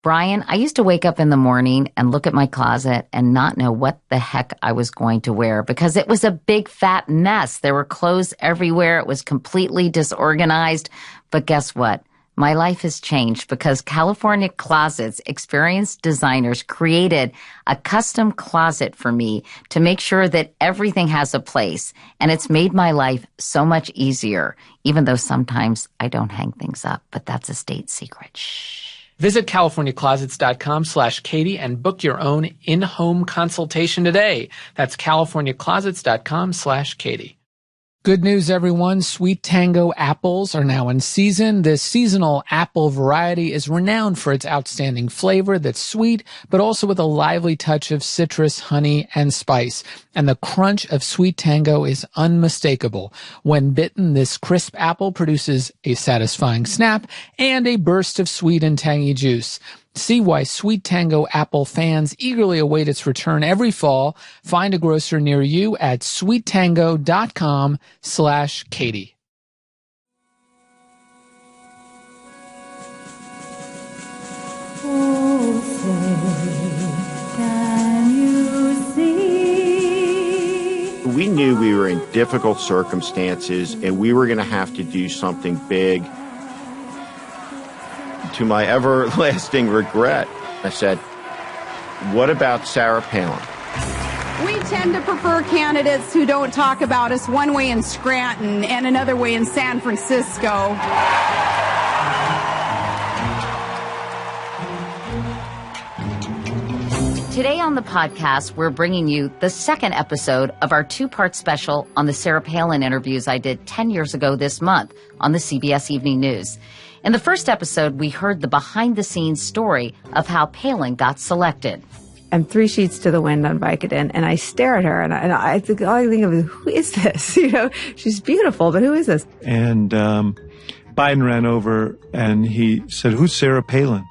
Brian, I used to wake up in the morning and look at my closet and not know what the heck I was going to wear because it was a big fat mess. There were clothes everywhere. It was completely disorganized. But guess what? My life has changed because California Closets experienced designers created a custom closet for me to make sure that everything has a place. And it's made my life so much easier, even though sometimes I don't hang things up, but that's a state secret. Shh. Visit CaliforniaClosets.com/Katie and book your own in-home consultation today. That's CaliforniaClosets.com/Katie. Good news, everyone. Sweet Tango apples are now in season. This seasonal apple variety is renowned for its outstanding flavor that's sweet, but also with a lively touch of citrus, honey, and spice. And the crunch of Sweet Tango is unmistakable. When bitten, this crisp apple produces a satisfying snap and a burst of sweet and tangy juice. See why Sweet Tango apple fans eagerly await its return every fall. Find a grocer near you at sweettango.com/Katie. Oh, say, can you see? We knew we were in difficult circumstances and we were going to have to do something big. To my everlasting regret, I said, what about Sarah Palin? We tend to prefer candidates who don't talk about us one way in Scranton and another way in San Francisco. Today on the podcast, we're bringing you the second episode of our two-part special on the Sarah Palin interviews I did 10 years ago this month on the CBS Evening News. In the first episode, we heard the behind-the-scenes story of how Palin got selected. I'm 3 sheets to the wind on Vicodin, and I stare at her, and I think all I think of is, who is this? You know, she's beautiful, but who is this? And Biden ran over, and he said, "Who's Sarah Palin?"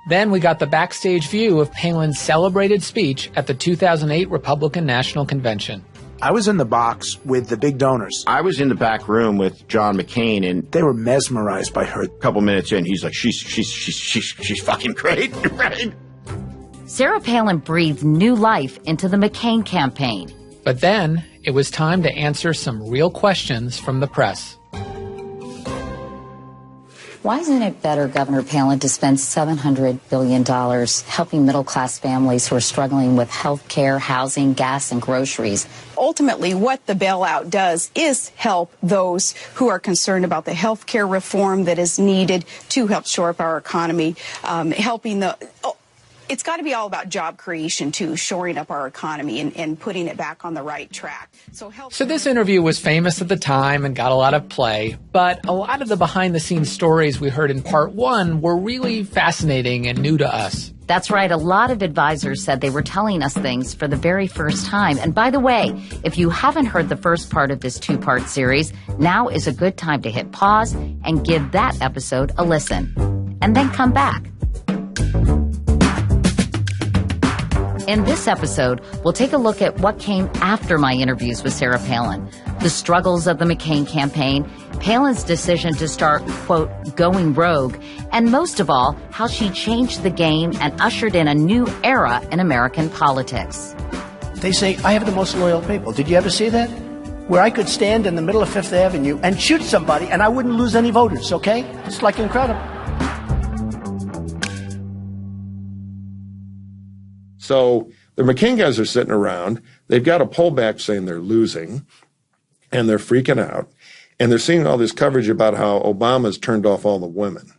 Then we got the backstage view of Palin's celebrated speech at the 2008 Republican National Convention. I was in the box with the big donors. I was in the back room with John McCain, and they were mesmerized by her. A couple minutes in, he's like, she's fucking great, right? Sarah Palin breathed new life into the McCain campaign. But then it was time to answer some real questions from the press. Why isn't it better, Governor Palin, to spend $700 billion helping middle-class families who are struggling with health care, housing, gas, and groceries? Ultimately, what the bailout does is help those who are concerned about the health care reform that is needed to help shore up our economy, helping the... It's got to be all about job creation, too, shoring up our economy and putting it back on the right track. So this interview was famous at the time and got a lot of play, but a lot of the behind-the-scenes stories we heard in part one were really fascinating and new to us. That's right. A lot of advisors said they were telling us things for the very first time. And by the way, if you haven't heard the first part of this two-part series, now is a good time to hit pause and give that episode a listen. And then come back. In this episode, we'll take a look at what came after my interviews with Sarah Palin, the struggles of the McCain campaign, Palin's decision to start, quote, going rogue, and most of all, how she changed the game and ushered in a new era in American politics. They say, I have the most loyal people. Did you ever see that? Where I could stand in the middle of Fifth Avenue and shoot somebody and I wouldn't lose any voters, okay? It's like incredible. So the McCain guys are sitting around. They've got a pollback saying they're losing, and they're freaking out. And they're seeing all this coverage about how Obama's turned off all the women.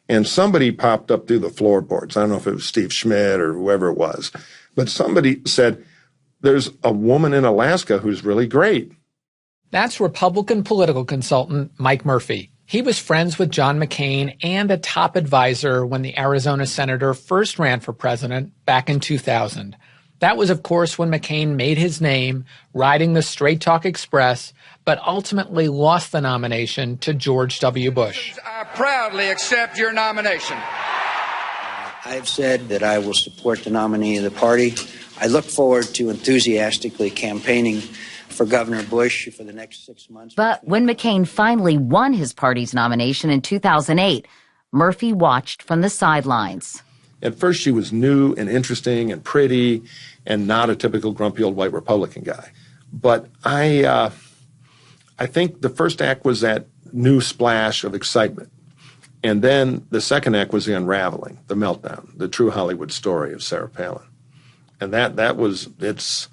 And somebody popped up through the floorboards. I don't know if it was Steve Schmidt or whoever it was. But somebody said, there's a woman in Alaska who's really great. That's Republican political consultant Mike Murphy. He was friends with John McCain and a top advisor when the Arizona senator first ran for president back in 2000. That was, of course, when McCain made his name riding the Straight Talk Express, but ultimately lost the nomination to George W. Bush. I proudly accept your nomination. I've said that I will support the nominee of the party. I look forward to enthusiastically campaigning for Governor Bush for the next 6 months. But when McCain finally won his party's nomination in 2008, Murphy watched from the sidelines. At first, she was new and interesting and pretty and not a typical grumpy old white Republican guy. But I think the first act was that new splash of excitement. And then the second act was the unraveling, the meltdown, the true Hollywood story of Sarah Palin. And it's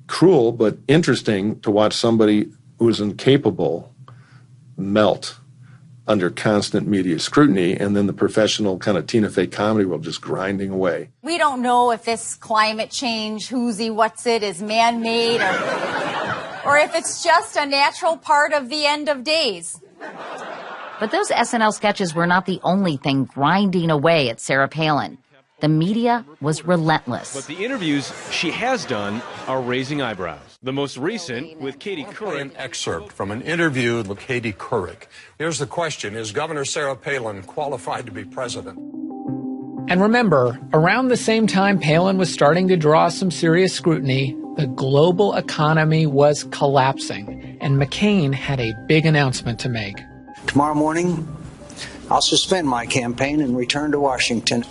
cruel but interesting to watch somebody who is incapable melt under constant media scrutiny, and then the professional kind of Tina Fey comedy world just grinding away. We don't know if this climate change, what's it, is man-made or if it's just a natural part of the end of days. But those SNL sketches were not the only thing grinding away at Sarah Palin. The media was relentless. But the interviews she has done are raising eyebrows. The most recent with Katie Couric. An excerpt from an interview with Katie Couric. Here's the question. Is Governor Sarah Palin qualified to be president? And remember, around the same time Palin was starting to draw some serious scrutiny, the global economy was collapsing, and McCain had a big announcement to make. Tomorrow morning, I'll suspend my campaign and return to Washington.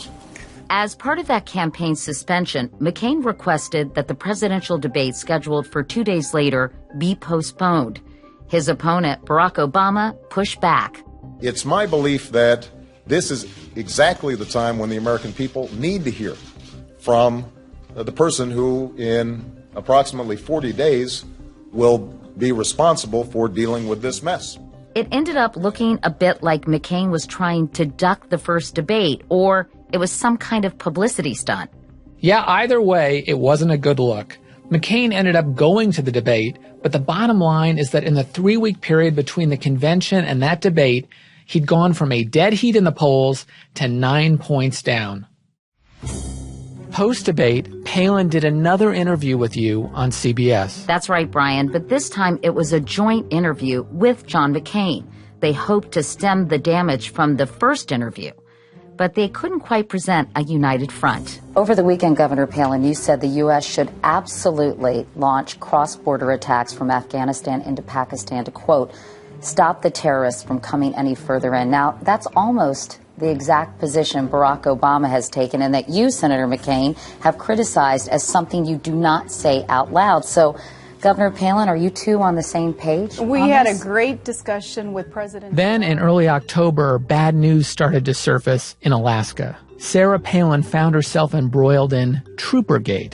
As part of that campaign suspension, McCain requested that the presidential debate scheduled for 2 days later be postponed. His opponent, Barack Obama, pushed back. It's my belief that this is exactly the time when the American people need to hear from the person who, in approximately 40 days, will be responsible for dealing with this mess. It ended up looking a bit like McCain was trying to duck the first debate, or it was some kind of publicity stunt. Yeah, either way, it wasn't a good look. McCain ended up going to the debate, but the bottom line is that in the 3-week period between the convention and that debate, he'd gone from a dead heat in the polls to 9 points down. Post-debate, Palin did another interview with you on CBS. That's right, Brian, but this time it was a joint interview with John McCain. They hoped to stem the damage from the first interview, but they couldn't quite present a united front. Over the weekend, Governor Palin, you said the U.S. should absolutely launch cross-border attacks from Afghanistan into Pakistan to, quote, stop the terrorists from coming any further in. Now, that's almost the exact position Barack Obama has taken and that you, Senator McCain, have criticized as something you do not say out loud. So, Governor Palin, are you two on the same page? We had a great discussion with President. Then in early October, bad news started to surface in Alaska. Sarah Palin found herself embroiled in Troopergate.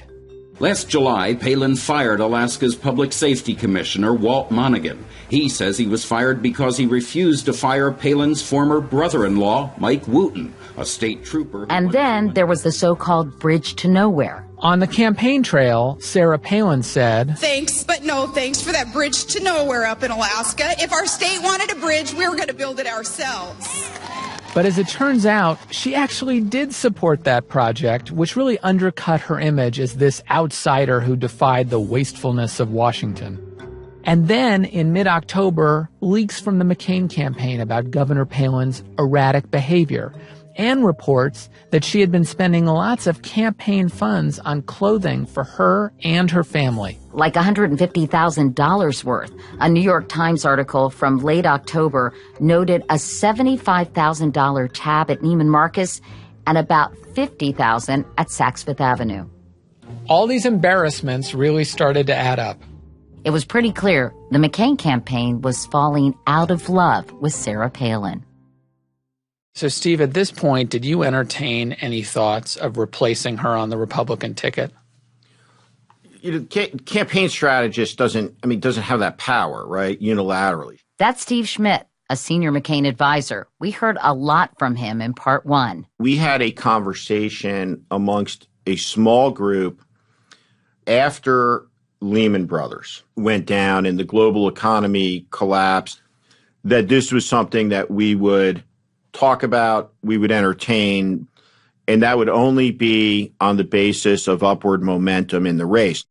Last July, Palin fired Alaska's Public Safety Commissioner, Walt Monaghan. He says he was fired because he refused to fire Palin's former brother-in-law, Mike Wooten, a state trooper. And then there was the so-called bridge to nowhere. On the campaign trail, Sarah Palin said, thanks, but no thanks for that bridge to nowhere up in Alaska. If our state wanted a bridge, we were going to build it ourselves. But as it turns out, she actually did support that project, which really undercut her image as this outsider who defied the wastefulness of Washington. And then, in mid-October, leaks from the McCain campaign about Governor Palin's erratic behavior, and reports that she had been spending lots of campaign funds on clothing for her and her family. Like $150,000 worth. A New York Times article from late October noted a $75,000 tab at Neiman Marcus and about $50,000 at Saks Fifth Avenue. All these embarrassments really started to add up. It was pretty clear the McCain campaign was falling out of love with Sarah Palin. So, Steve, at this point, did you entertain any thoughts of replacing her on the Republican ticket? Campaign strategist doesn't have that power, right? Unilaterally. That's Steve Schmidt, a senior McCain advisor. We heard a lot from him in part one. We had a conversation amongst a small group after Lehman Brothers went down and the global economy collapsed, that this was something that we would talk about, we would entertain, and that would only be on the basis of upward momentum in the race.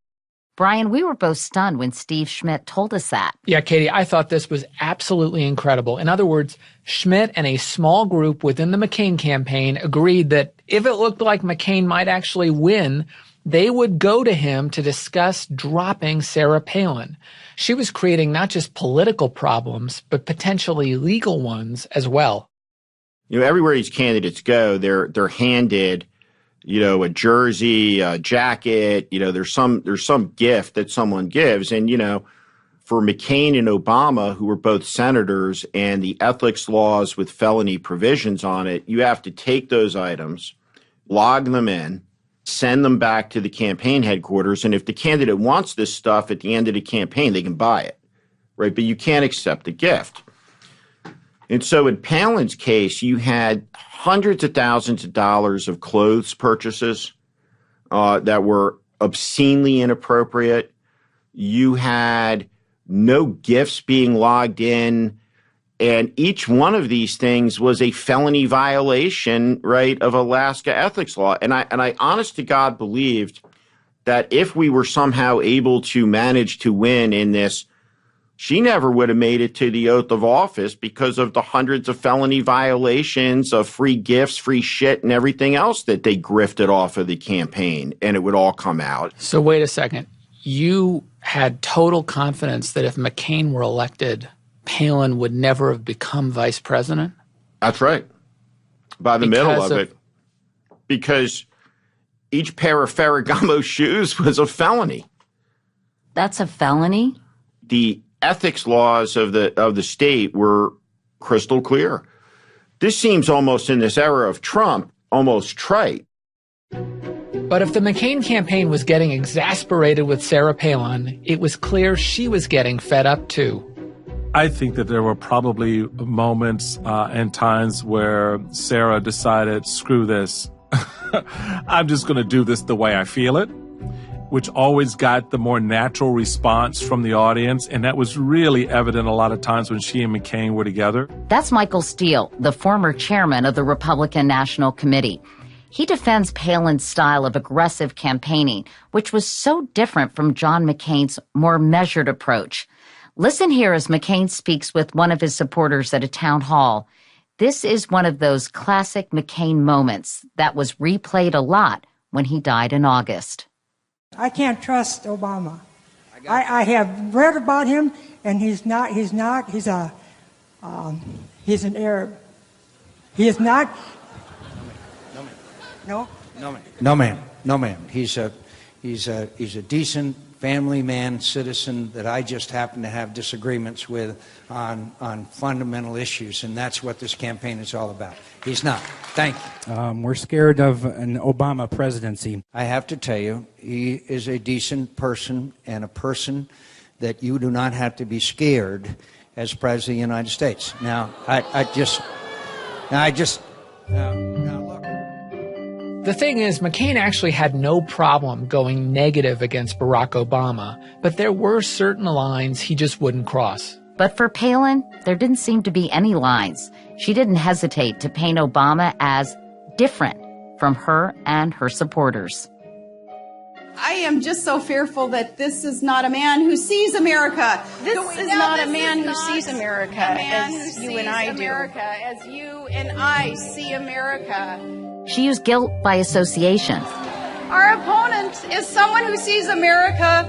Brian, we were both stunned when Steve Schmidt told us that. Yeah, Katie, I thought this was absolutely incredible. In other words, Schmidt and a small group within the McCain campaign agreed that if it looked like McCain might actually win, they would go to him to discuss dropping Sarah Palin. She was creating not just political problems, but potentially legal ones as well. You know, everywhere these candidates go, they're handed a jersey, a jacket, there's some gift that someone gives. And, for McCain and Obama, who were both senators, and the ethics laws with felony provisions on it, you have to take those items, log them in, send them back to the campaign headquarters. And if the candidate wants this stuff at the end of the campaign, they can buy it, right? But you can't accept the gift. And so in Palin's case, you had hundreds of thousands of dollars of clothes purchases that were obscenely inappropriate. You had no gifts being logged in. And each one of these things was a felony violation, right, of Alaska ethics law. And I honest to God believed that if we were somehow able to manage to win in this, she never would have made it to the oath of office because of the hundreds of felony violations of free gifts, free shit, and everything else that they grifted off of the campaign, and it would all come out. So wait a second. You had total confidence that if McCain were elected, Palin would never have become vice president? That's right. By the middle of it. Because each pair of Ferragamo shoes was a felony. That's a felony? The ethics laws of the state were crystal clear. This seems almost, in this era of Trump, almost trite. But if the McCain campaign was getting exasperated with Sarah Palin, it was clear she was getting fed up too. I think that there were probably moments and times where Sarah decided, screw this. I'm just going to do this the way I feel it, which always got the more natural response from the audience. And that was really evident a lot of times when she and McCain were together. That's Michael Steele, the former chairman of the Republican National Committee. He defends Palin's style of aggressive campaigning, which was so different from John McCain's more measured approach. Listen here as McCain speaks with one of his supporters at a town hall. This is one of those classic McCain moments that was replayed a lot when he died in August. I can't trust Obama. I have read about him, and he's an Arab. He is not. No? No, ma'am. He's a decent family man, citizen that I just happen to have disagreements with on fundamental issues, and that's what this campaign is all about. He's not. Thank you. We're scared of an Obama presidency. I have to tell you, he is a decent person and a person that you do not have to be scared as President of the United States. Now, look. The thing is, McCain actually had no problem going negative against Barack Obama, but there were certain lines he just wouldn't cross. But for Palin, there didn't seem to be any lines. She didn't hesitate to paint Obama as different from her and her supporters. I am just so fearful that this is not a man who sees America. This is not a man who sees America as you and I do. As you and I see America. She used guilt by association. Our opponent is someone who sees America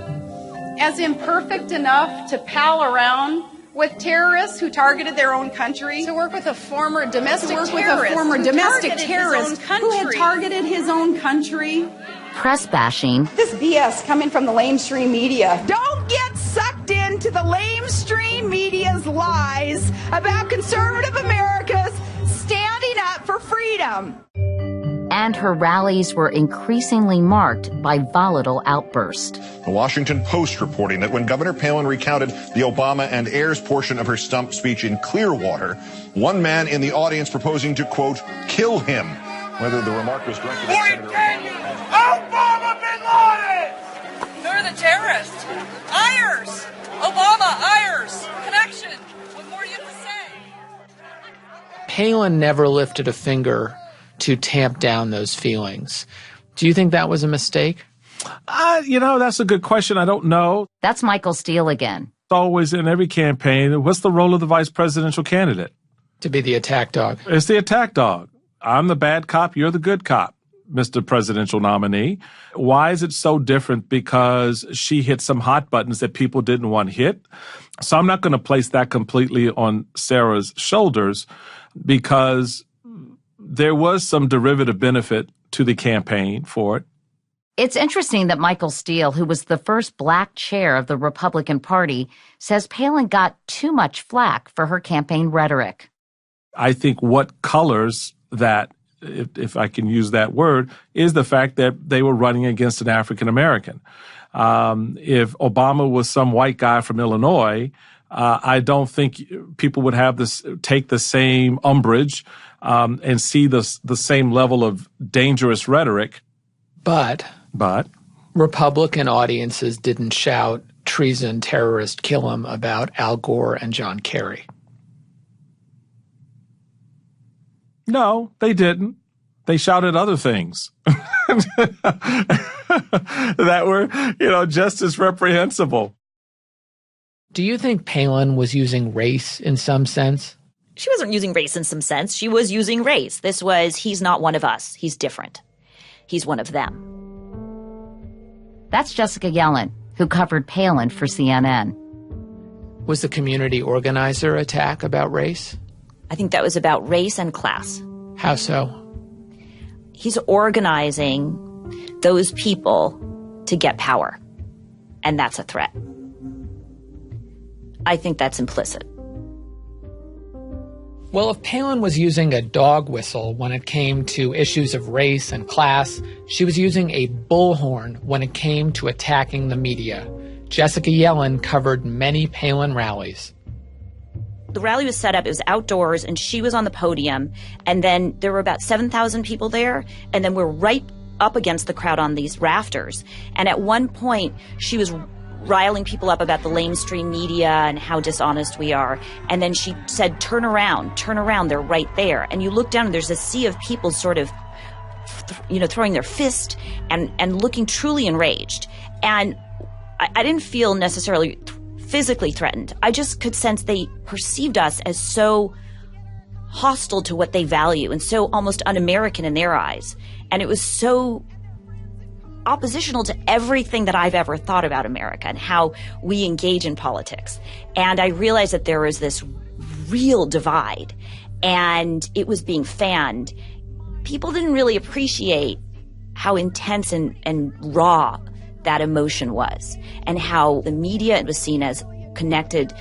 as imperfect enough to pal around with terrorists who targeted their own country. To work with a former domestic terrorist who had targeted his own country. Press bashing. This BS coming from the lamestream media. Don't get sucked into the lamestream media's lies about conservative America's standing up for freedom. And her rallies were increasingly marked by volatile outbursts. The Washington Post reporting that when Governor Palin recounted the Obama and heirs portion of her stump speech in Clearwater, one man in the audience proposing to, quote, kill him. Whether the remark was directed at Senator Obama bin Laden! They're the terrorists. Ayers! Obama, Ayers! Connection! What more do you have to say? Palin never lifted a finger to tamp down those feelings. Do you think that was a mistake? That's a good question. I don't know. That's Michael Steele again. Always in every campaign, what's the role of the vice presidential candidate? To be the attack dog. It's the attack dog. I'm the bad cop, you're the good cop, Mr. Presidential nominee. Why is it so different? Because she hit some hot buttons that people didn't want hit. So I'm not going to place that completely on Sarah's shoulders, because there was some derivative benefit to the campaign for it. It's interesting that Michael Steele, who was the first black chair of the Republican Party, says Palin got too much flack for her campaign rhetoric. I think what colors that, if I can use that word, is the fact that they were running against an African American. If Obama was some white guy from Illinois, I don't think people would have take the same umbrage and see the same level of dangerous rhetoric. But Republican audiences didn't shout treason, terrorist, kill him about Al Gore and John Kerry. No, they didn't. They shouted other things that were, just as reprehensible. Do you think Palin was using race in some sense? She wasn't using race in some sense. She was using race. This was, he's not one of us. He's different. He's one of them. That's Jessica Yellen, who covered Palin for CNN. Was the community organizer attack about race? I think that was about race and class. How so? He's organizing those people to get power, and that's a threat. I think that's implicit. Well, if Palin was using a dog whistle when it came to issues of race and class, she was using a bullhorn when it came to attacking the media. Jessica Yellen covered many Palin rallies. The rally was set up, it was outdoors, and she was on the podium, and then there were about 7,000 people there, and then we're right up against the crowd on these rafters. And at one point, she was riling people up about the lamestream media and how dishonest we are. And then she said, turn around, they're right there. And you look down and there's a sea of people sort of, throwing their fist and looking truly enraged. And I didn't feel necessarily physically threatened. I just could sense they perceived us as so hostile to what they value and so almost un-American in their eyes. And it was so oppositional to everything that I've ever thought about America and how we engage in politics. And I realized that there was this real divide and it was being fanned. People didn't really appreciate how intense and raw that emotion was and how the media was seen as connected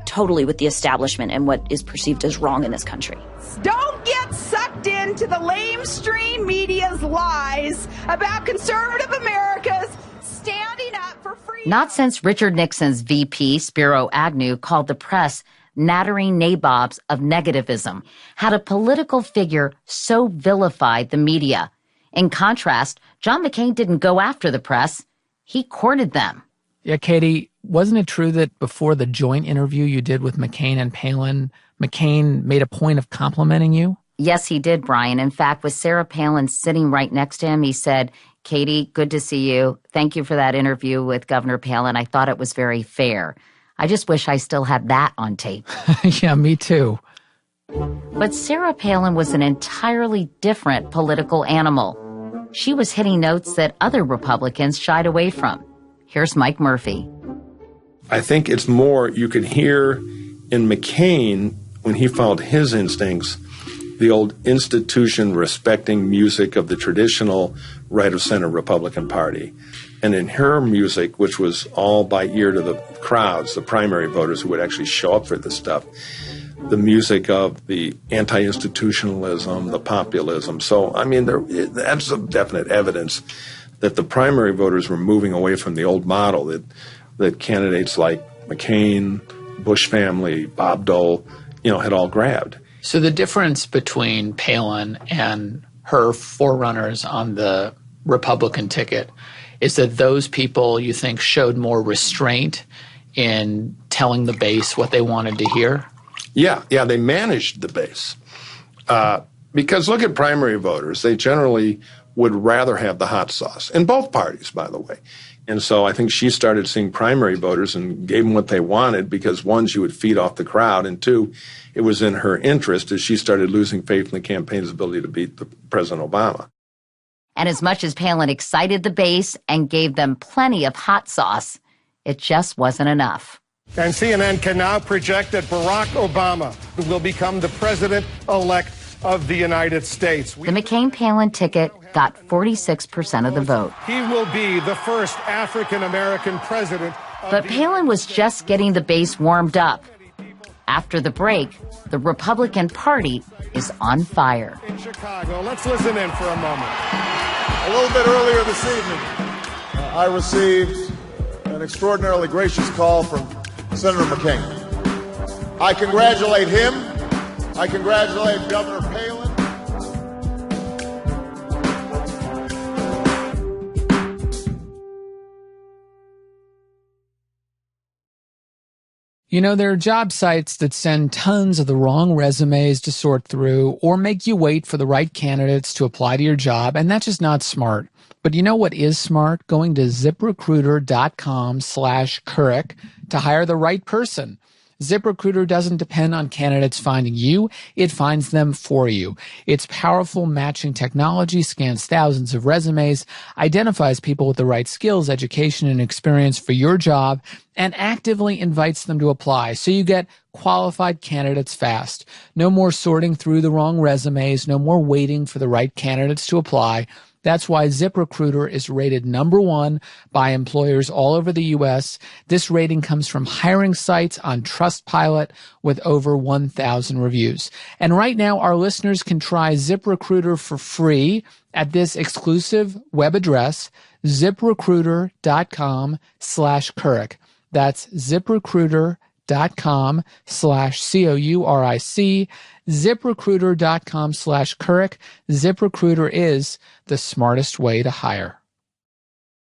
totally with the establishment and what is perceived as wrong in this country. Don't get sucked into the lamestream media's lies about conservative America's standing up for freedom. Not since Richard Nixon's VP, Spiro Agnew, called the press nattering nabobs of negativism, had a political figure so vilified the media. In contrast, John McCain didn't go after the press. He courted them. Yeah, Katie, wasn't it true that before the joint interview you did with McCain and Palin, McCain made a point of complimenting you? Yes, he did, Brian. In fact, with Sarah Palin sitting right next to him, he said, Katie, good to see you. Thank you for that interview with Governor Palin. I thought it was very fair. I just wish I still had that on tape. Yeah, me too. But Sarah Palin was an entirely different political animal. She was hitting notes that other Republicans shied away from. Here's Mike Murphy. I think it's more you can hear in McCain, when he followed his instincts, the old institution respecting music of the traditional right-of-center Republican Party. And in her music, which was all by ear to the crowds, the primary voters who would actually show up for this stuff, the music of the anti-institutionalism, the populism. So, I mean, that's some definite evidence that the primary voters were moving away from the old model that candidates like McCain, Bush family, Bob Dole, had all grabbed. So the difference between Palin and her forerunners on the Republican ticket is that those people, you think, showed more restraint in telling the base what they wanted to hear? Yeah, they managed the base. Because look at primary voters. They generally would rather have the hot sauce, in both parties, by the way. And so I think she started seeing primary voters and gave them what they wanted because, one, she would feed off the crowd, and two, it was in her interest as she started losing faith in the campaign's ability to beat President Obama. And as much as Palin excited the base and gave them plenty of hot sauce, it just wasn't enough. And CNN can now project that Barack Obama will become the president-elect of the United States. The McCain-Palin ticket got 46% of the vote. He will be the first African-American president. But Palin was just getting the base warmed up. After the break, the Republican Party is on fire. In Chicago, let's listen in for a moment. A little bit earlier this evening, I received an extraordinarily gracious call from Senator McCain. I congratulate him. I congratulate Governor Palin. You know, there are job sites that send tons of the wrong resumes to sort through or make you wait for the right candidates to apply to your job, and that's just not smart. But you know what is smart? Going to ZipRecruiter.com/Couric to hire the right person. ZipRecruiter doesn't depend on candidates finding you. It finds them for you. Its powerful matching technology scans thousands of resumes, identifies people with the right skills, education, and experience for your job, and actively invites them to apply. So you get qualified candidates fast. No more sorting through the wrong resumes. No more waiting for the right candidates to apply. That's why ZipRecruiter is rated #1 by employers all over the U.S. This rating comes from hiring sites on Trustpilot with over 1,000 reviews. And right now, our listeners can try ZipRecruiter for free at this exclusive web address, ZipRecruiter.com/Couric. That's ZipRecruiter.com/Couric, ZipRecruiter.com/Couric. ZipRecruiter is the smartest way to hire.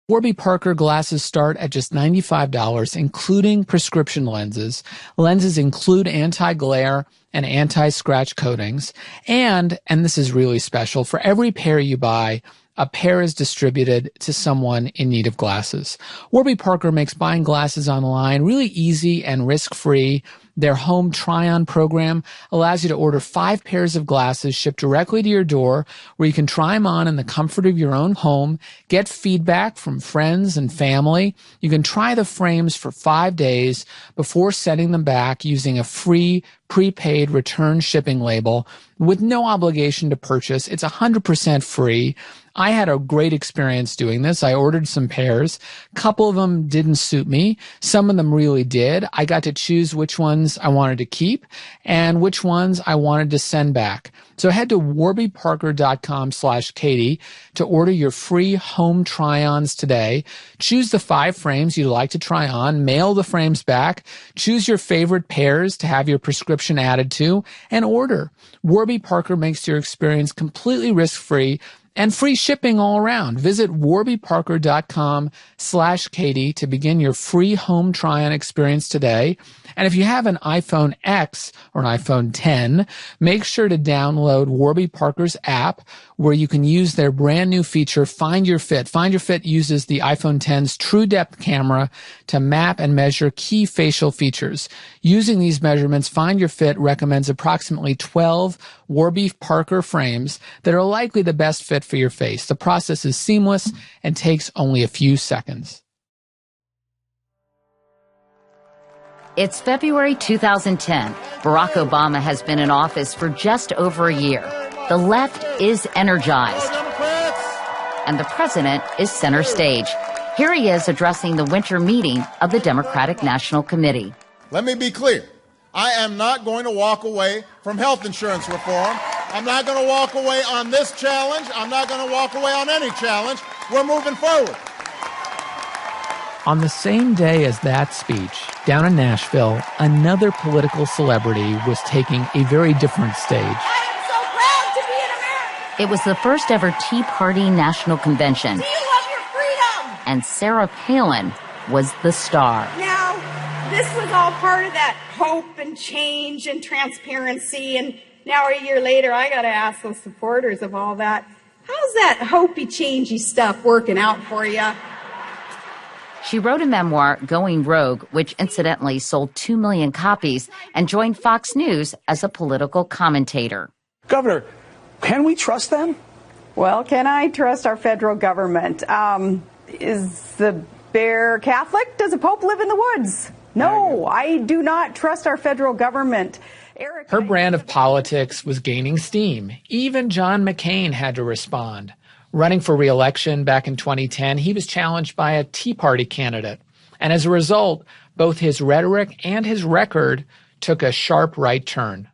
Warby Parker glasses start at just $95, including prescription lenses. Lenses include anti-glare and anti-scratch coatings. And this is really special, for every pair you buy, a pair is distributed to someone in need of glasses. Warby Parker makes buying glasses online really easy and risk-free. Their home try-on program allows you to order 5 pairs of glasses shipped directly to your door, where you can try them on in the comfort of your own home, get feedback from friends and family. You can try the frames for 5 days before sending them back using a free prepaid return shipping label with no obligation to purchase. It's 100% free. I had a great experience doing this. I ordered some pairs. A couple of them didn't suit me. Some of them really did. I got to choose which ones I wanted to keep and which ones I wanted to send back. So head to warbyparker.com/Katie to order your free home try-ons today. Choose the 5 frames you'd like to try on, mail the frames back, choose your favorite pairs to have your prescription added to, and order. Warby Parker makes your experience completely risk-free and free shipping all around. Visit warbyparker.com/Katie to begin your free home try-on experience today. And if you have an iPhone X or an iPhone 10, make sure to download Warby Parker's app, where you can use their brand new feature, Find Your Fit. Find Your Fit uses the iPhone 10's True Depth camera to map and measure key facial features. Using these measurements, Find Your Fit recommends approximately 12 Warby Parker frames that are likely the best fit for your face. The process is seamless and takes only a few seconds. It's February 2010. Barack Obama has been in office for just over a year. The left is energized, and the president is center stage. Here he is addressing the winter meeting of the Democratic National Committee. Let me be clear. I am not going to walk away from health insurance reform. I'm not going to walk away on this challenge. I'm not going to walk away on any challenge. We're moving forward. On the same day as that speech, down in Nashville, another political celebrity was taking a very different stage. I am so proud to be an American. It was the first ever Tea Party National Convention. Do you love your freedom? And Sarah Palin was the star. Now, this was all part of that hope and change and transparency. And now a year later, I got to ask those supporters of all that, how's that hopey, changey stuff working out for you? She wrote a memoir, Going Rogue, which incidentally sold 2 million copies, and joined Fox News as a political commentator. Governor, can we trust them? Well, can I trust our federal government? Is the bear Catholic? Does a pope live in the woods? No, I do not trust our federal government. Her brand of politics was gaining steam. Even John McCain had to respond. Running for re-election back in 2010, he was challenged by a Tea Party candidate. And as a result, both his rhetoric and his record took a sharp right turn.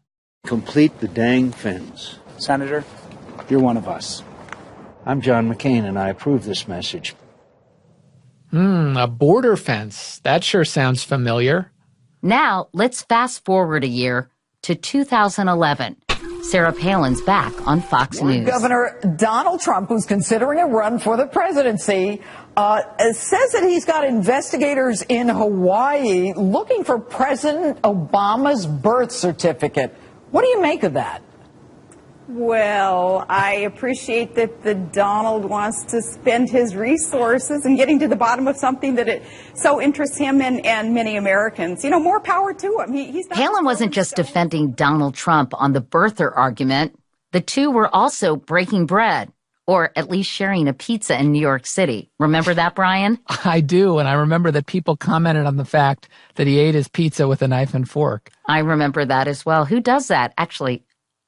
Complete the dang fence. Senator, you're one of us. I'm John McCain, and I approve this message. A border fence. That sure sounds familiar. Now, let's fast forward a year to 2011. Sarah Palin's back on Fox News. Governor Donald Trump, who's considering a run for the presidency, says that he's got investigators in Hawaii looking for President Obama's birth certificate. What do you make of that? Well, I appreciate that the Donald wants to spend his resources in getting to the bottom of something that it so interests him and many Americans. You know, more power to him. He's not Palin wasn't just defending Donald Trump on the birther argument. The two were also breaking bread, or at least sharing a pizza in New York City. Remember that, Brian? I do, and I remember that people commented on the fact that he ate his pizza with a knife and fork. I remember that as well. Who does that? Actually,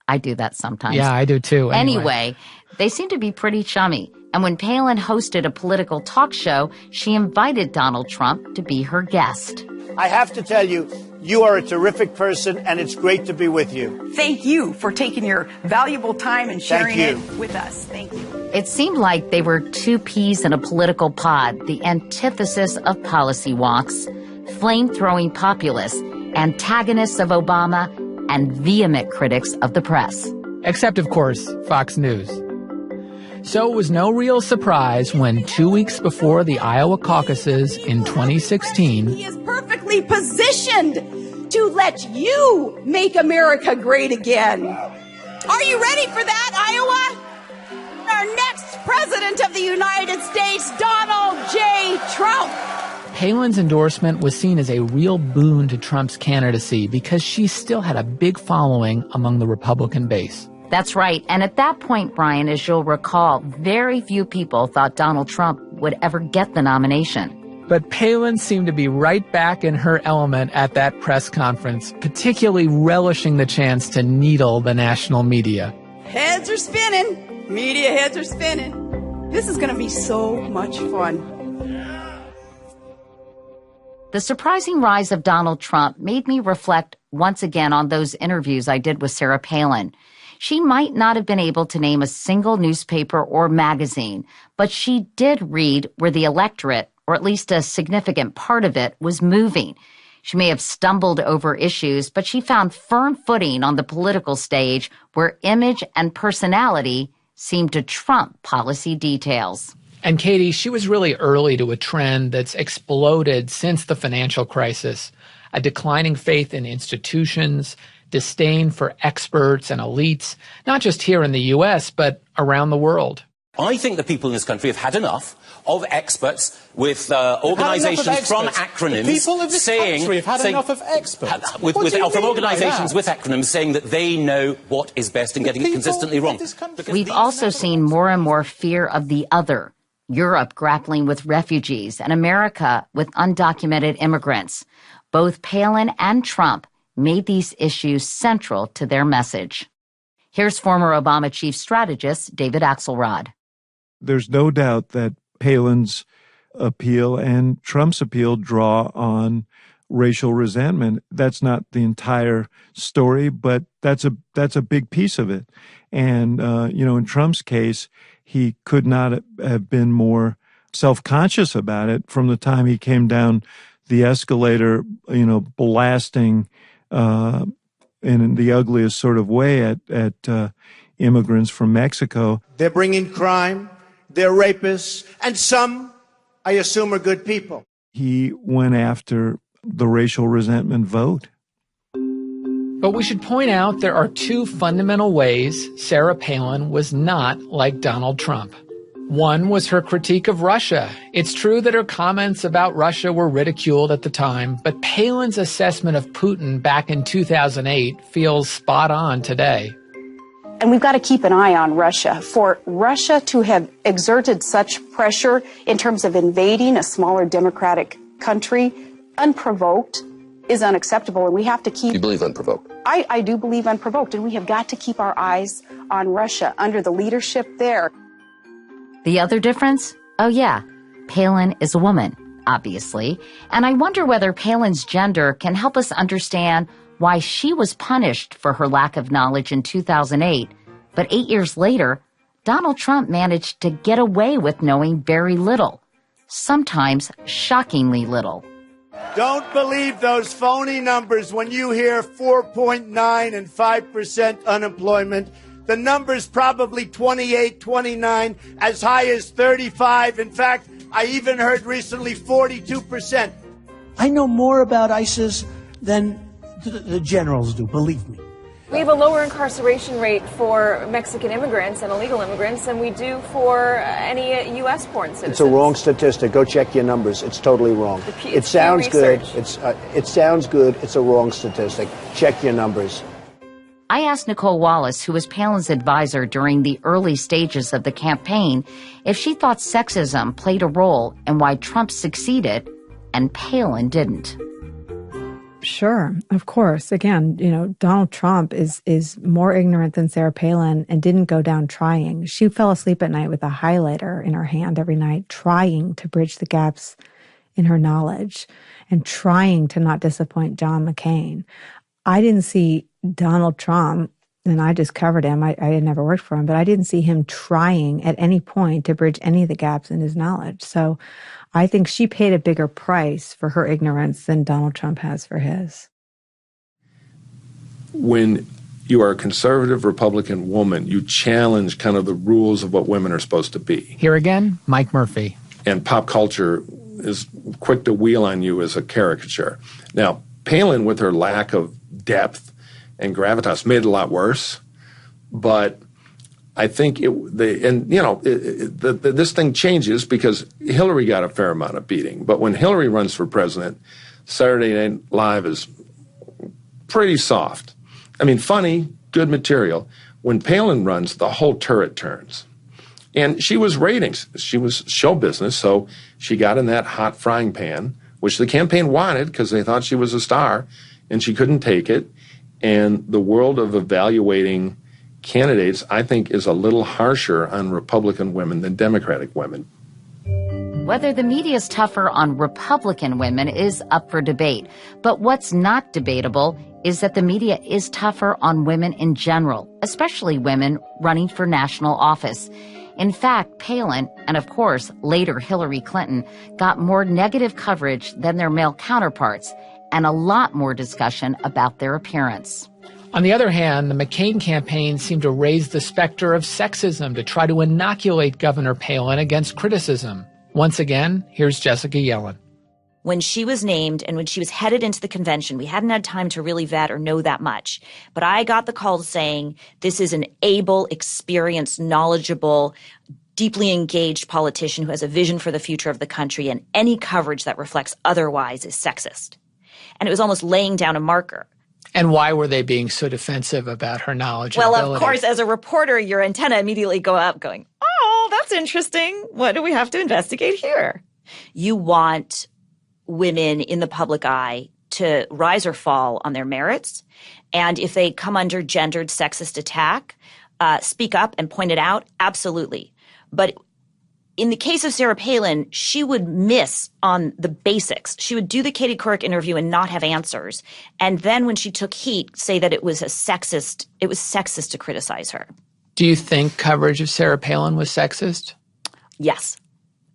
I do that sometimes. Yeah, I do too. Anyway, they seem to be pretty chummy. And when Palin hosted a political talk show, she invited Donald Trump to be her guest. I have to tell you, you are a terrific person, and it's great to be with you. Thank you for taking your valuable time and sharing it with us. Thank you. It seemed like they were two peas in a political pod, the antithesis of policy wonks, flame-throwing populists, antagonists of Obama, and vehement critics of the press. Except, of course, Fox News. So it was no real surprise when 2 weeks before the Iowa caucuses in 2016, He is perfectly positioned to let you make America great again. Are you ready for that, Iowa? Our next president of the United States, Donald J. Trump. Palin's endorsement was seen as a real boon to Trump's candidacy because she still had a big following among the Republican base. That's right. And at that point, Brian, as you'll recall, very few people thought Donald Trump would ever get the nomination. But Palin seemed to be right back in her element at that press conference, particularly relishing the chance to needle the national media. Heads are spinning. Media heads are spinning. This is going to be so much fun. The surprising rise of Donald Trump made me reflect once again on those interviews I did with Sarah Palin. She might not have been able to name a single newspaper or magazine, but she did read where the electorate, or at least a significant part of it, was moving. She may have stumbled over issues, but she found firm footing on the political stage where image and personality seemed to trump policy details. And Katie, she was really early to a trend that's exploded since the financial crisis, a declining faith in institutions, disdain for experts and elites, not just here in the U.S., but around the world. I think the people in this country have had enough of experts with organisations from acronyms. The people of this country have had enough of experts. From organisations with acronyms saying that they know what is best and getting it consistently wrong. We've also seen more and more fear of the other. Europe grappling with refugees and America with undocumented immigrants. Both Palin and Trump made these issues central to their message. Here's former Obama chief strategist David Axelrod. There's no doubt that Palin's appeal and Trump's appeal draw on racial resentment. That's not the entire story, but that's a big piece of it. And, in Trump's case, he could not have been more self-conscious about it from the time he came down the escalator, blasting in the ugliest sort of way at immigrants from Mexico. They're bringing crime, they're rapists, and some, I assume, are good people. He went after the racial resentment vote. But we should point out there are two fundamental ways Sarah Palin was not like Donald Trump. One was her critique of Russia. It's true that her comments about Russia were ridiculed at the time, but Palin's assessment of Putin back in 2008 feels spot on today. And we've got to keep an eye on Russia. For Russia to have exerted such pressure in terms of invading a smaller democratic country, unprovoked, is unacceptable, and we have to keep... You believe unprovoked? I do believe unprovoked, and we have got to keep our eyes on Russia under the leadership there. The other difference? Oh yeah, Palin is a woman, obviously, and I wonder whether Palin's gender can help us understand why she was punished for her lack of knowledge in 2008, but 8 years later, Donald Trump managed to get away with knowing very little, sometimes shockingly little. Don't believe those phony numbers when you hear 4.9 and 5% unemployment. The number's probably 28, 29, as high as 35. In fact, I even heard recently 42%. I know more about ISIS than the generals do, believe me. We have a lower incarceration rate for Mexican immigrants and illegal immigrants than we do for any U.S. born citizens. It's a wrong statistic. Go check your numbers. It's totally wrong. It sounds good. It sounds good. It's a wrong statistic. Check your numbers. I asked Nicole Wallace, who was Palin's advisor during the early stages of the campaign, if she thought sexism played a role in why Trump succeeded and Palin didn't. Sure, of course. Again, Donald Trump is more ignorant than Sarah Palin and didn't go down trying. She fell asleep at night with a highlighter in her hand every night, trying to bridge the gaps in her knowledge and trying to not disappoint John McCain. I didn't see Donald Trump, and I just covered him. I had never worked for him, but I didn't see him trying at any point to bridge any of the gaps in his knowledge. So I think she paid a bigger price for her ignorance than Donald Trump has for his. When you are a conservative Republican woman, you challenge kind of the rules of what women are supposed to be. Here again, Mike Murphy. And pop culture is quick to wheel on you as a caricature. Now, Palin, with her lack of depth and gravitas, made it a lot worse. But I think this thing changes because Hillary got a fair amount of beating. But when Hillary runs for president, Saturday Night Live is pretty soft. I mean, funny, good material. When Palin runs, the whole turret turns. And she was ratings. She was show business, so she got in that hot frying pan, which the campaign wanted because they thought she was a star, and she couldn't take it. And the world of evaluating candidates, I think, is a little harsher on Republican women than Democratic women. Whether the media is tougher on Republican women is up for debate. But what's not debatable is that the media is tougher on women in general, especially women running for national office. In fact, Palin, and of course later Hillary Clinton, got more negative coverage than their male counterparts, and a lot more discussion about their appearance. On the other hand, the McCain campaign seemed to raise the specter of sexism to try to inoculate Governor Palin against criticism. Once again, here's Jessica Yellen. When she was named and when she was headed into the convention, we hadn't had time to really vet or know that much. But I got the call saying this is an able, experienced, knowledgeable, deeply engaged politician who has a vision for the future of the country, and any coverage that reflects otherwise is sexist. And it was almost laying down a marker. And why were they being so defensive about her knowledge and ability? ability? Well, of course, as a reporter, your antenna immediately go up going, oh, that's interesting. What do we have to investigate here? You want women in the public eye to rise or fall on their merits. And if they come under gendered sexist attack, speak up and point it out, absolutely. But in the case of Sarah Palin, she would miss on the basics. She would do the Katie Couric interview and not have answers. And then when she took heat, say that it was sexist to criticize her. Do you think coverage of Sarah Palin was sexist? Yes,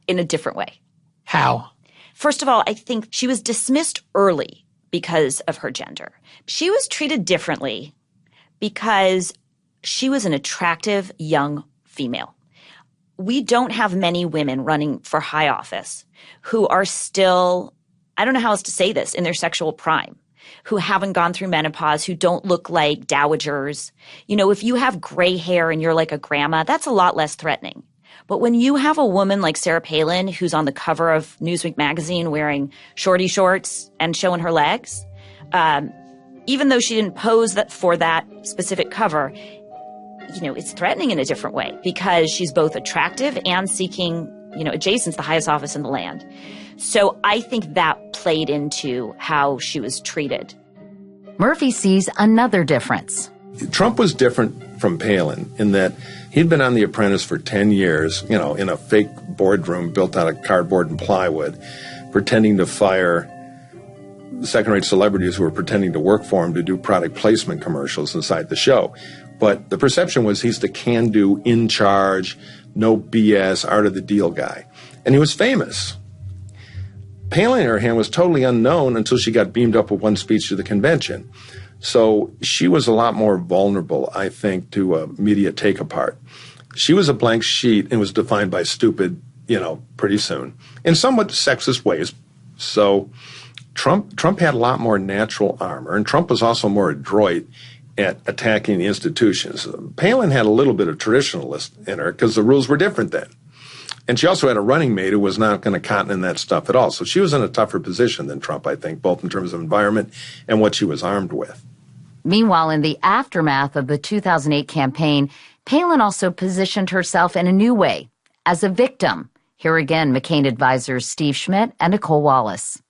in a different way. How? First of all, I think she was dismissed early because of her gender. She was treated differently because she was an attractive young female. We don't have many women running for high office who are still, I don't know how else to say this, in their sexual prime, who haven't gone through menopause, who don't look like dowagers. You know, if you have gray hair and you're like a grandma, that's a lot less threatening. But when you have a woman like Sarah Palin, who's on the cover of Newsweek magazine wearing shorty shorts and showing her legs, even though she didn't pose for that specific cover, you know, it's threatening in a different way because she's both attractive and seeking, adjacent to the highest office in the land. So I think that played into how she was treated. Murphy sees another difference. Trump was different from Palin in that he'd been on The Apprentice for 10 years, in a fake boardroom built out of cardboard and plywood, pretending to fire second-rate celebrities who were pretending to work for him to do product placement commercials inside the show. But the perception was he's the can-do, in-charge, no BS, art of the deal guy. And he was famous. Palin, on her hand, was totally unknown until she got beamed up with one speech to the convention. So she was a lot more vulnerable, I think, to a media take-apart. She was a blank sheet and was defined by stupid, pretty soon, in somewhat sexist ways. So Trump had a lot more natural armor, and Trump was also more adroit at attacking the institutions. Palin had a little bit of traditionalist in her because the rules were different then. And she also had a running mate who was not going to cotton in that stuff at all. So she was in a tougher position than Trump, I think, both in terms of environment and what she was armed with. Meanwhile, in the aftermath of the 2008 campaign, Palin also positioned herself in a new way, as a victim. Here again, McCain advisors Steve Schmidt and Nicole Wallace.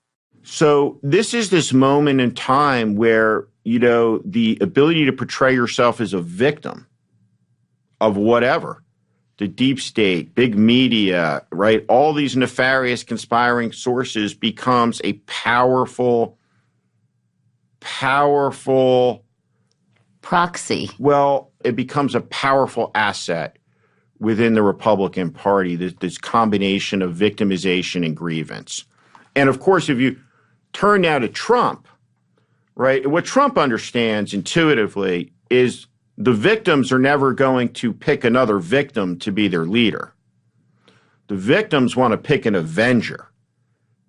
So this is this moment in time where, the ability to portray yourself as a victim of whatever, the deep state, big media, right? All these nefarious conspiring sources becomes a powerful proxy. Well, it becomes a powerful asset within the Republican Party, this combination of victimization and grievance. And of course, if you turn now to Trump, right, what Trump understands intuitively is the victims are never going to pick another victim to be their leader. The victims want to pick an avenger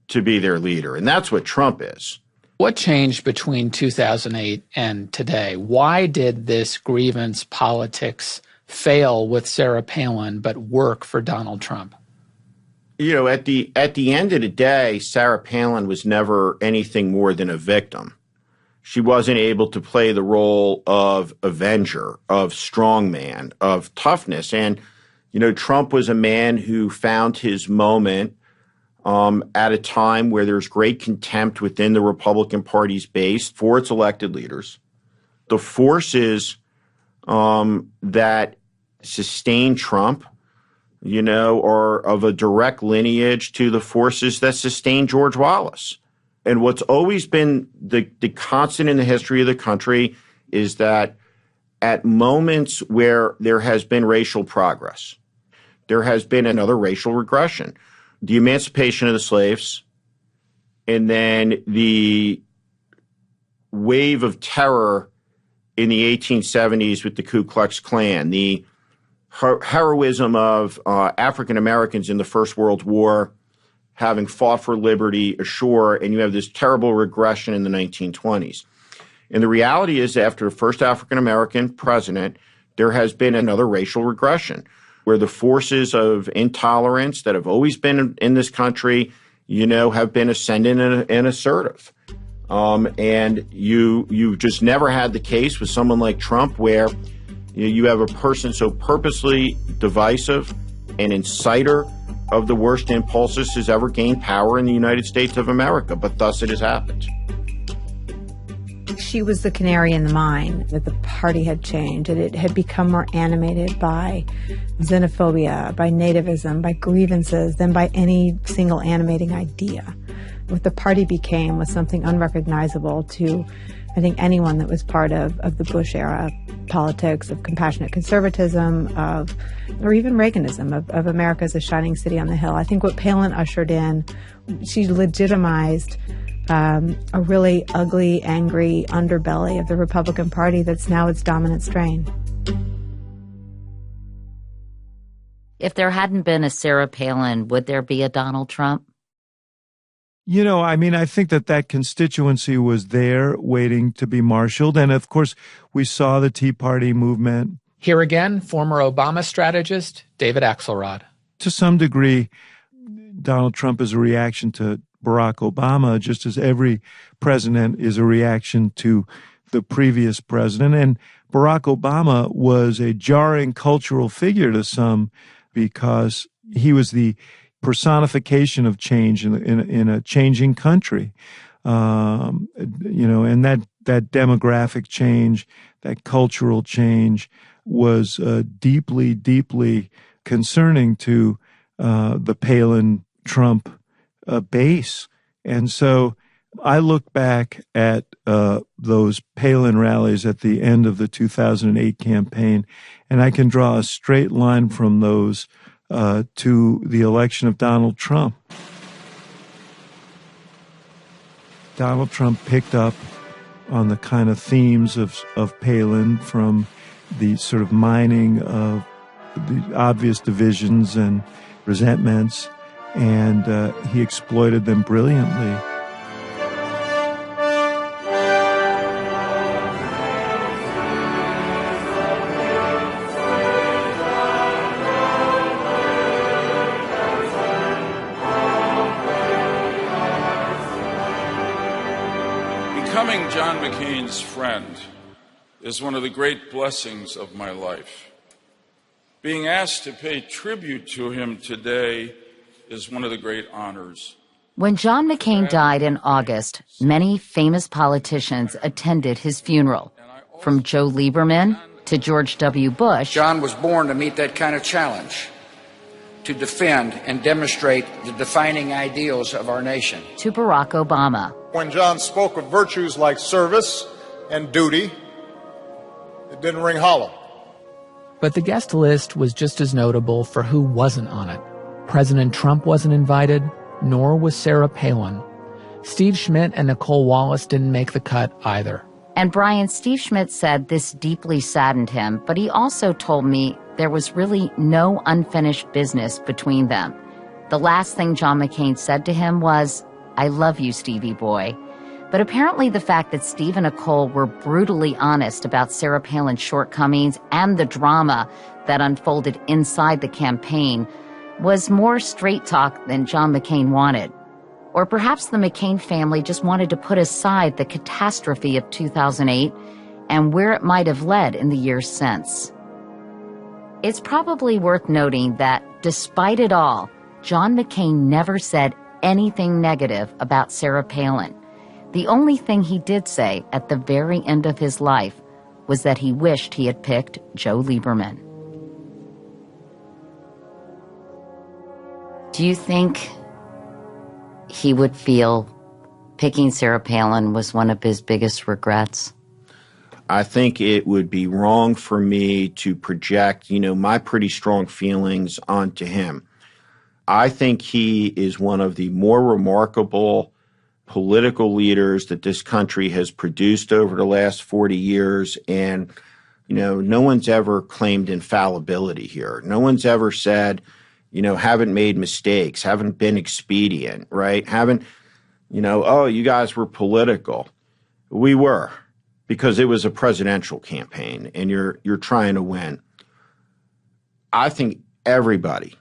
to be their leader, and that's what Trump is. What changed between 2008 and today? Why did this grievance politics fail with Sarah Palin but work for Donald Trump? At the end of the day, Sarah Palin was never anything more than a victim. She wasn't able to play the role of avenger, of strongman, of toughness. And, Trump was a man who found his moment at a time where there's great contempt within the Republican Party's base for its elected leaders. The forces that sustain Trump, are of a direct lineage to the forces that sustain George Wallace. And what's always been the constant in the history of the country is that at moments where there has been racial progress, there has been another racial regression. The emancipation of the slaves, and then the wave of terror in the 1870s with the Ku Klux Klan, the heroism of African Americans in the First World War, having fought for liberty ashore, and you have this terrible regression in the 1920s. And the reality is, after the first African American president, there has been another racial regression, where the forces of intolerance that have always been in this country, have been ascendant and assertive. And you just never had the case with someone like Trump where you have a person so purposely divisive and inciter of the worst impulses has ever gained power in the United States of America, but thus it has happened. She was the canary in the mine, that the party had changed, and it had become more animated by xenophobia, by nativism, by grievances than by any single animating idea. What the party became was something unrecognizable to, I think, anyone that was part of the Bush era politics, of compassionate conservatism, or even Reaganism, of America as a shining city on the hill. I think what Palin ushered in, she legitimized a really ugly, angry underbelly of the Republican Party that's now its dominant strain. If there hadn't been a Sarah Palin, would there be a Donald Trump? I think that constituency was there waiting to be marshaled. And of course, we saw the Tea Party movement. Here again, former Obama strategist David Axelrod. To some degree, Donald Trump is a reaction to Barack Obama, just as every president is a reaction to the previous president. And Barack Obama was a jarring cultural figure to some because he was the personification of change in a changing country. And that demographic change, that cultural change was deeply, deeply concerning to the Palin-Trump base. And so I look back at those Palin rallies at the end of the 2008 campaign, and I can draw a straight line from those to the election of Donald Trump. Donald Trump picked up on the kind of themes of Palin, from the sort of mining of the obvious divisions and resentments, and he exploited them brilliantly. Becoming John McCain's friend is one of the great blessings of my life. Being asked to pay tribute to him today is one of the great honors. When John McCain died in August, many famous politicians attended his funeral, from Joe Lieberman to George W. Bush. John was born to meet that kind of challenge, to defend and demonstrate the defining ideals of our nation. To Barack Obama. When John spoke of virtues like service and duty, it didn't ring hollow. But the guest list was just as notable for who wasn't on it. President Trump wasn't invited, nor was Sarah Palin. Steve Schmidt and Nicole Wallace didn't make the cut either. And Brian, Steve Schmidt said this deeply saddened him, but he also told me there was really no unfinished business between them. The last thing John McCain said to him was, "I love you, Stevie boy." But apparently the fact that Steve and Nicole were brutally honest about Sarah Palin's shortcomings and the drama that unfolded inside the campaign was more straight talk than John McCain wanted. Or perhaps the McCain family just wanted to put aside the catastrophe of 2008 and where it might have led in the years since. It's probably worth noting that, despite it all, John McCain never said anything negative about Sarah Palin. The only thing he did say at the very end of his life was that he wished he had picked Joe Lieberman. Do you think he would feel picking Sarah Palin was one of his biggest regrets? I think it would be wrong for me to project, my pretty strong feelings onto him. I think he is one of the more remarkable political leaders that this country has produced over the last 40 years. And, no one's ever claimed infallibility here. No one's ever said, haven't made mistakes, haven't been expedient, right? Haven't, oh, you guys were political. We were, because it was a presidential campaign and you're trying to win. I think everybody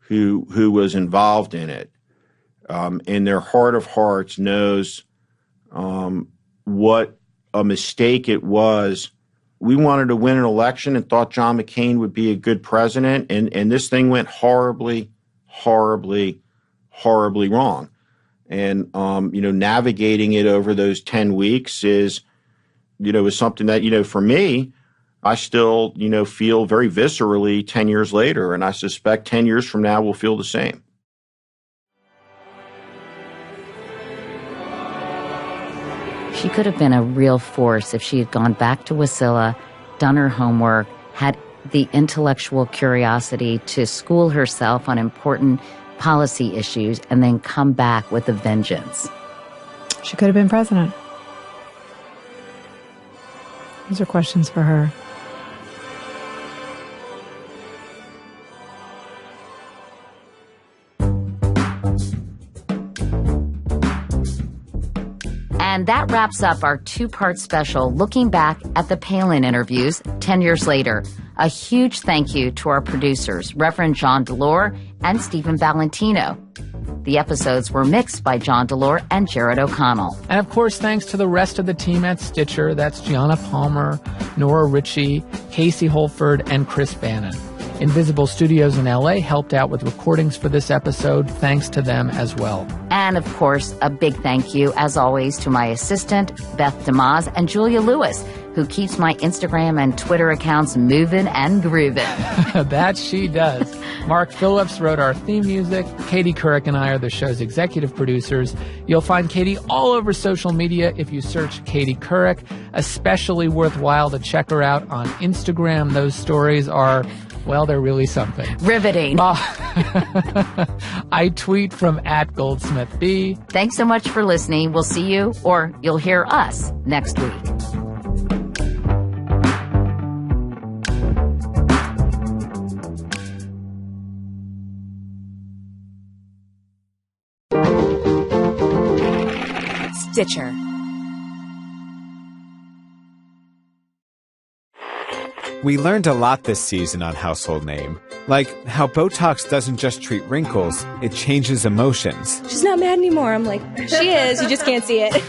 who was involved in it, in their heart of hearts, knows what a mistake it was. We wanted to win an election and thought John McCain would be a good president, and this thing went horribly, horribly, horribly wrong. And navigating it over those 10 weeks is something that, for me, I still, feel very viscerally 10 years later, and I suspect 10 years from now we'll feel the same. She could have been a real force if she had gone back to Wasilla, done her homework, had the intellectual curiosity to school herself on important policy issues, and then come back with a vengeance. She could have been president. These are questions for her. And that wraps up our two-part special looking back at the Palin interviews 10 years later. A huge thank you to our producers, Reverend John Delore and Stephen Valentino. The episodes were mixed by John Delore and Jared O'Connell. And of course, thanks to the rest of the team at Stitcher. That's Gianna Palmer, Nora Ritchie, Casey Holford, and Chris Bannon. Invisible Studios in LA helped out with recordings for this episode. Thanks to them as well. And of course, a big thank you, as always, to my assistant, Beth DeMaz, and Julia Lewis, who keeps my Instagram and Twitter accounts moving and grooving. That she does. Mark Phillips wrote our theme music. Katie Couric and I are the show's executive producers. You'll find Katie all over social media if you search Katie Couric. Especially worthwhile to check her out on Instagram. Those stories are, well, they're really something. Riveting. I tweet from @GoldsmithB. Thanks so much for listening. We'll see you, or you'll hear us, next week. Stitcher. We learned a lot this season on Household Name, like how Botox doesn't just treat wrinkles, it changes emotions. She's not mad anymore. I'm like, she is, you just can't see it.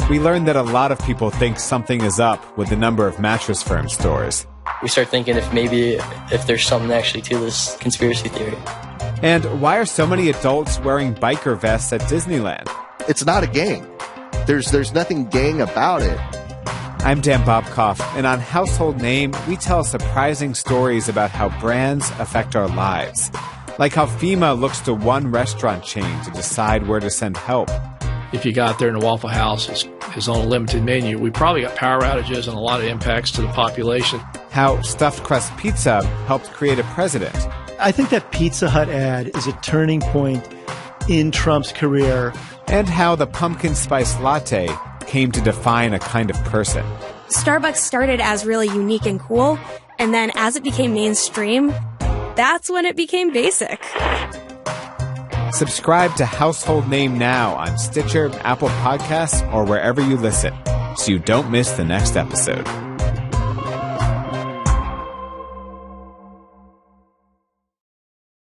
We learned that a lot of people think something is up with the number of Mattress Firm stores. We start thinking if there's something actually to this conspiracy theory. And why are so many adults wearing biker vests at Disneyland? It's not a gang. There's nothing gang about it. I'm Dan Bobkoff, and on Household Name, we tell surprising stories about how brands affect our lives. Like how FEMA looks to one restaurant chain to decide where to send help. If you got there and the Waffle House is on a limited menu, we probably got power outages and a lot of impacts to the population. How stuffed crust pizza helped create a president. I think that Pizza Hut ad is a turning point in Trump's career. And how the pumpkin spice latte came to define a kind of person. Starbucks started as really unique and cool, and then as it became mainstream, that's when it became basic. Subscribe to Household Name now on Stitcher, Apple Podcasts, or wherever you listen, so you don't miss the next episode.